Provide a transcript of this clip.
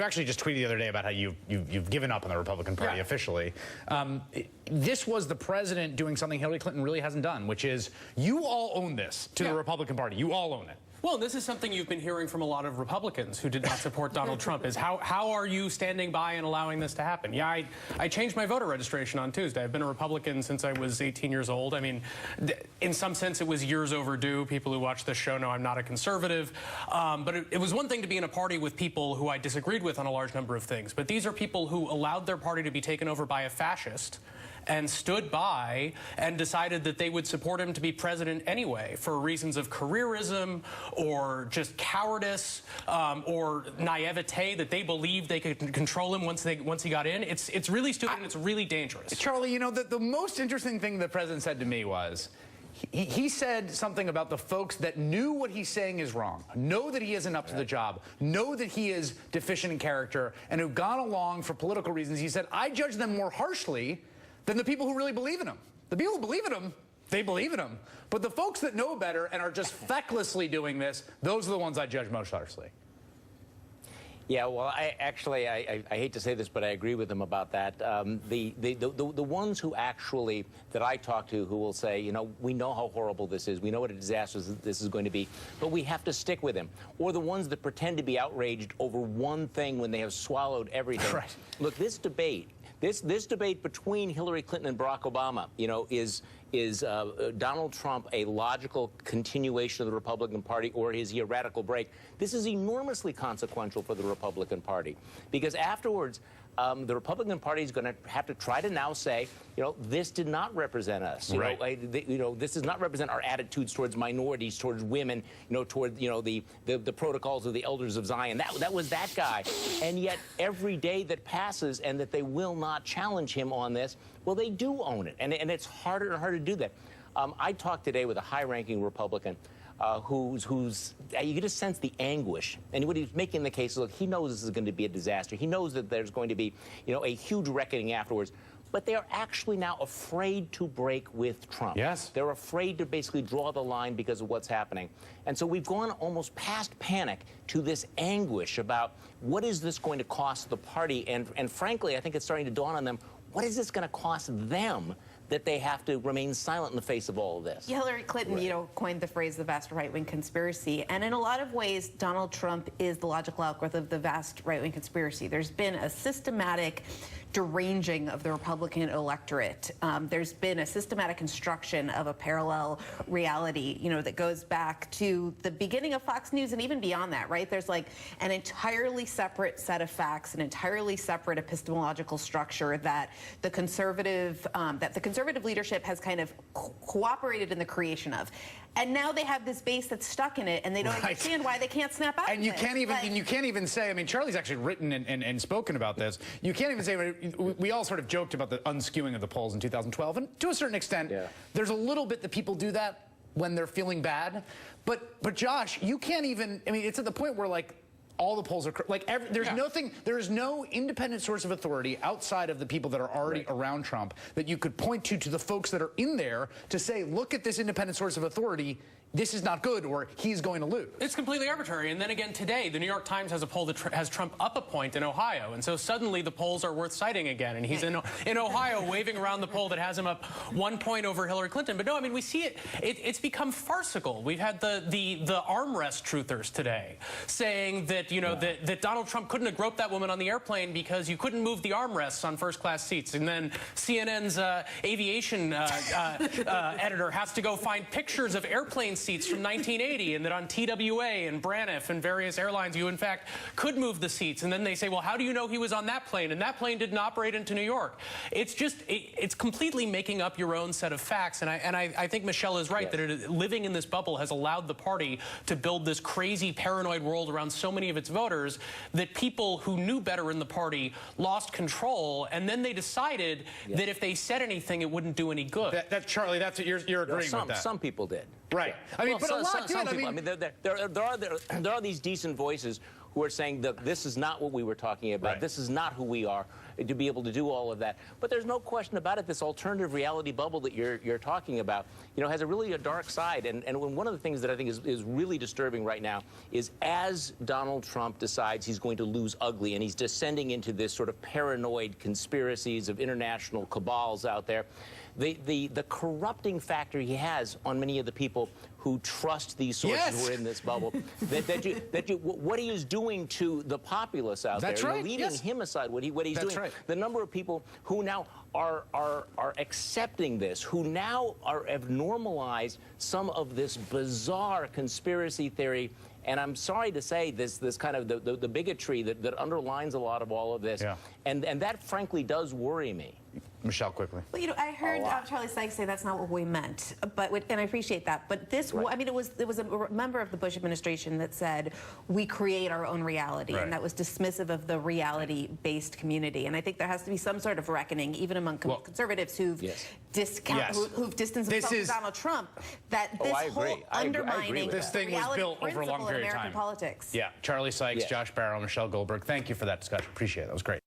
You actually just tweeted the other day about how you've given up on the Republican Party officially. This was the president doing something Hillary Clinton really hasn't done, which is you all own this to the Republican Party. You all own it. Well, this is something you've been hearing from a lot of Republicans who did not support Donald Trump, is how are you standing by and allowing this to happen? Yeah, I changed my voter registration on Tuesday. I've been a Republican since I was 18 years old. I mean, in some sense, it was years overdue. People who watch this show know I'm not a conservative. But it was one thing to be in a party with people who I disagreed with on a large number of things. But these are people who allowed their party to be taken over by a fascist and stood by and decided that they would support him to be president anyway for reasons of careerism or just cowardice or naivete, that they believed they could control him once he got in. It's really stupid and it's really dangerous. Charlie, you know, the most interesting thing the president said to me was, he said something about the folks that knew what he's saying is wrong, know that he isn't up to the job, know that he is deficient in character, and who've gone along for political reasons. He said, I judge them more harshly than the people who really believe in him. The people who believe in him, they believe in him. But the folks that know better and are just fecklessly doing this, those are the ones I judge most harshly. Yeah, well, I hate to say this, but I agree with him about that. The ones who actually, that I talk to, who will say, you know, we know how horrible this is, we know what a disaster this is going to be, but we have to stick with him. Or the ones that pretend to be outraged over one thing when they have swallowed everything. Right. Look, this debate between Hillary Clinton and Barack Obama, you know, is Donald Trump a logical continuation of the Republican Party, or is he a radical break? This is enormously consequential for the Republican Party, because afterwards, the Republican Party is going to have to try to now say, you know, this did not represent us. You know, this does not represent our attitudes towards minorities, towards women, you know, toward, you know, the protocols of the elders of Zion. That was that guy. And yet every day that passes and that they will not challenge him on this, well, they do own it. And it's harder and harder to do that. I talked today with a high-ranking Republican who's you can just sense the anguish. And what he's making the case, look, he knows this is going to be a disaster. He knows that there's going to be, you know, a huge reckoning afterwards. But they are actually now afraid to break with Trump. Yes. They're afraid to basically draw the line because of what's happening. And so we've gone almost past panic to this anguish about what is this going to cost the party. And frankly, I think it's starting to dawn on them, what is this going to cost them that they have to remain silent in the face of all of this? Hillary Clinton, you know, coined the phrase the vast right-wing conspiracy. And in a lot of ways, Donald Trump is the logical outgrowth of the vast right-wing conspiracy. There's been a systematic deranging of the Republican electorate. There's been a systematic construction of a parallel reality, you know, that goes back to the beginning of Fox News and even beyond that, right? There's like an entirely separate set of facts, an entirely separate epistemological structure that the conservative leadership has kind of cooperated in the creation of. And now they have this base that's stuck in it, and they don't understand why they can't snap out. And you can't even say, I mean, Charlie's actually written and spoken about this. You can't even say, we all sort of joked about the unskewing of the polls in 2012, and to a certain extent, there's a little bit that people do that when they're feeling bad. But Josh, you can't even, I mean, it's at the point where, like, all the polls are like there's nothing. There is no independent source of authority outside of the people that are already around Trump that you could point to the folks that are in there to say, look at this independent source of authority. This is not good, or he's going to lose. It's completely arbitrary. And then again today, the New York Times has a poll that has Trump up a point in Ohio. And so suddenly the polls are worth citing again. And he's in Ohio waving around the poll that has him up 1 point over Hillary Clinton. But no, I mean, we see it. It's become farcical. We've had the armrest truthers today saying that, you know, that Donald Trump couldn't have groped that woman on the airplane because you couldn't move the armrests on first-class seats. And then CNN's aviation editor has to go find pictures of airplane seats from 1980, and that on TWA and Braniff and various airlines you in fact could move the seats. And then they say, well, how do you know he was on that plane? And that plane didn't operate into New York. It's just, it's completely making up your own set of facts. And I think Michelle is right that living in this bubble has allowed the party to build this crazy paranoid world around so many of its voters that people who knew better in the party lost control, and then they decided that if they said anything it wouldn't do any good. Charlie, that's what you're agreeing with that. Some people did. Right. I mean, but a lot did. Some people. I mean, there are these decent voices who are saying that this is not what we were talking about. Right. This is not who we are, to be able to do all of that. But there's no question about it. This alternative reality bubble that you're talking about, has a dark side. And one of the things that I think is really disturbing right now is as Donald Trump decides he's going to lose ugly and he's descending into this sort of paranoid conspiracies of international cabals out there, the corrupting factor he has on many of the people who trust these sources who are in this bubble, what he is doing to the populace out there, right. leaving him aside, what he's doing, right. the number of people who now are accepting this, who now have normalized some of this bizarre conspiracy theory. And I'm sorry to say this kind of the bigotry that underlines a lot of all of this. Yeah. And that frankly does worry me. Michelle, quickly. Well, I heard Charlie Sykes say that's not what we meant, and I appreciate that. But this, I mean, it was a member of the Bush administration that said we create our own reality, and that was dismissive of the reality-based community. And I think there has to be some sort of reckoning, even among conservatives who've who've distanced themselves from Donald Trump. That this whole undermining this thing was built over a long period of time. American politics. Yeah, Charlie Sykes, Josh Barrow, Michelle Goldberg. Thank you for that discussion. Appreciate it. That was great.